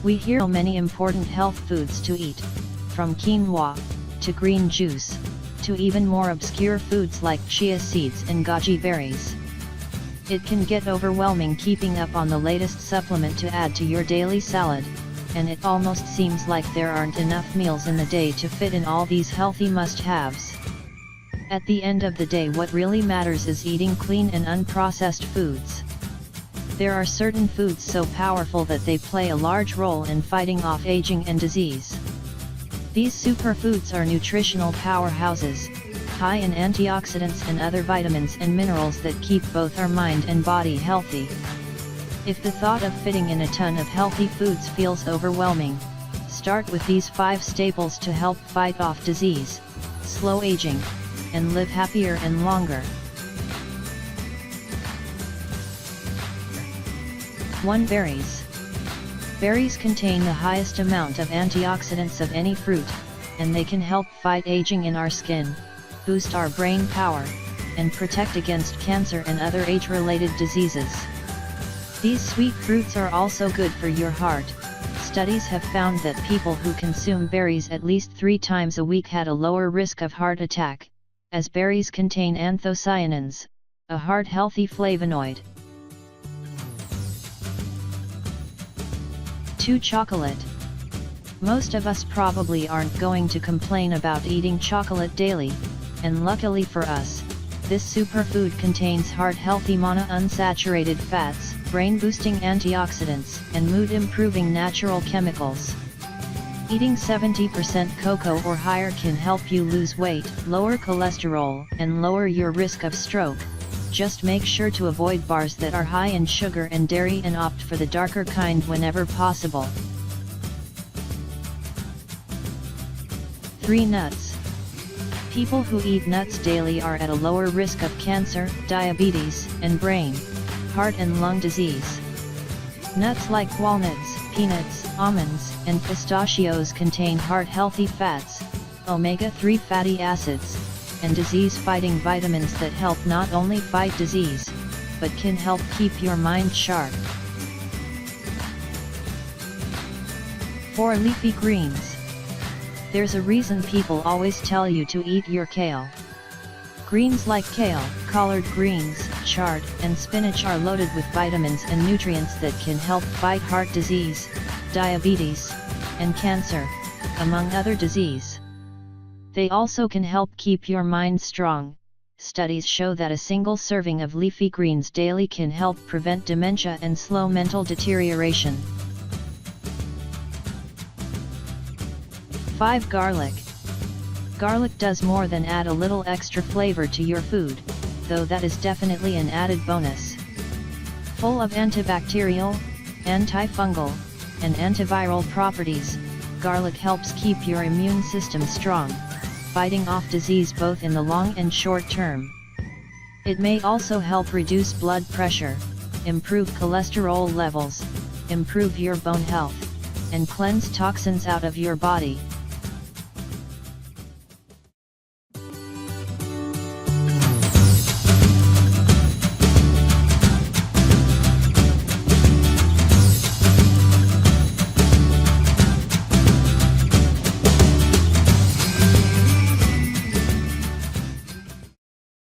We hear so many important health foods to eat, from quinoa, to green juice, to even more obscure foods like chia seeds and goji berries. It can get overwhelming keeping up on the latest supplement to add to your daily salad, and it almost seems like there aren't enough meals in the day to fit in all these healthy must-haves. At the end of the day, what really matters is eating clean and unprocessed foods. There are certain foods so powerful that they play a large role in fighting off aging and disease. These superfoods are nutritional powerhouses, high in antioxidants and other vitamins and minerals that keep both our mind and body healthy. If the thought of fitting in a ton of healthy foods feels overwhelming, start with these 5 staples to help fight off disease, slow aging, and live happier and longer. 1. Berries. Berries contain the highest amount of antioxidants of any fruit, and they can help fight aging in our skin, boost our brain power, and protect against cancer and other age-related diseases. These sweet fruits are also good for your heart. Studies have found that people who consume berries at least 3 times a week had a lower risk of heart attack, as berries contain anthocyanins, a heart-healthy flavonoid. 2. Chocolate. Most of us probably aren't going to complain about eating chocolate daily, and luckily for us, this superfood contains heart-healthy monounsaturated fats, brain-boosting antioxidants, and mood-improving natural chemicals. Eating 70% cocoa or higher can help you lose weight, lower cholesterol, and lower your risk of stroke. Just make sure to avoid bars that are high in sugar and dairy and opt for the darker kind whenever possible. 3. Nuts. People who eat nuts daily are at a lower risk of cancer, diabetes, and brain, heart and lung disease. Nuts like walnuts, peanuts, almonds, and pistachios contain heart-healthy fats, omega-3 fatty acids, and disease-fighting vitamins that help not only fight disease, but can help keep your mind sharp. 4. Leafy greens. There's a reason people always tell you to eat your kale. Greens like kale, collard greens, chard, and spinach are loaded with vitamins and nutrients that can help fight heart disease, diabetes, and cancer, among other disease. They also can help keep your mind strong. Studies show that a single serving of leafy greens daily can help prevent dementia and slow mental deterioration. 5. Garlic. Garlic does more than add a little extra flavor to your food, though that is definitely an added bonus. Full of antibacterial, antifungal, and antiviral properties, garlic helps keep your immune system strong, fighting off disease both in the long and short term. It may also help reduce blood pressure, improve cholesterol levels, improve your bone health, and cleanse toxins out of your body.